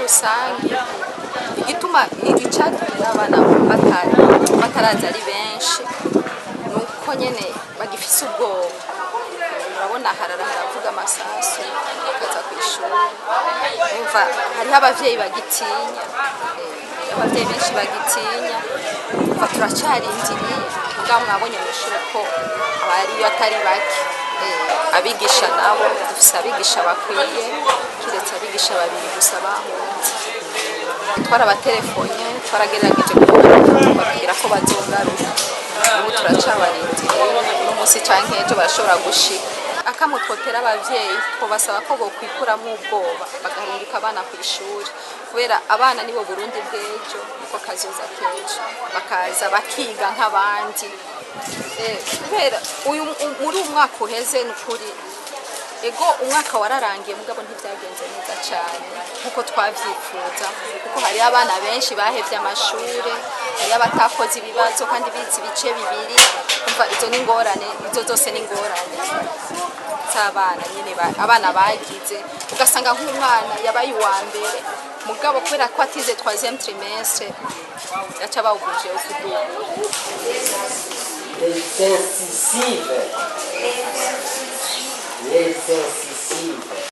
rusange igituma icatumye abana bataraza ari benshi nuko nyene bagifise ubwoba. Urabona haravuga amasasu bakaza kw'ishuri, umva hariho abavyeyi bagitinya, abavyeyi benshi bagitinya, umva turacarindiriye mugabo mwabonye mw'ishure ko abariyo atari bake. Abigisha nabo dufise abigisha bakwiye, kiretse abigisha babiri gusa bahunze. Twarabaterefonye, twaragerageje kubabwira ko bazogaruka, ubu turacabarindiriye n'umunsi canke ejo barashobora gushika. Akamwe twotera abavyeyi twobasaba ko bokwikuramwo ubwoba bagarungika abana kw'ishuri, kubera abana nibo Burundi bw'ejo, niko kazoza k'ejo, bakaza bakiga nk'abandi. Kubera muri uyu mwaka uheze n'ukuri ego umwaka wararangiye mugabo ntivyagenze neza cane nkuko twavyifuza, kuko hari abana benshi bahevye amashure, hari abatakoze ibibazo kandi bize ibice bibiri. Umva izo n'ingorane, izo zose n'ingorane z'abana nyene abana bagize, ugasanga nk'umwana yabaye uwa mbere mugabo kubera ko atize 3e trimestre yaca bawuguje ukuduga. Les incisives.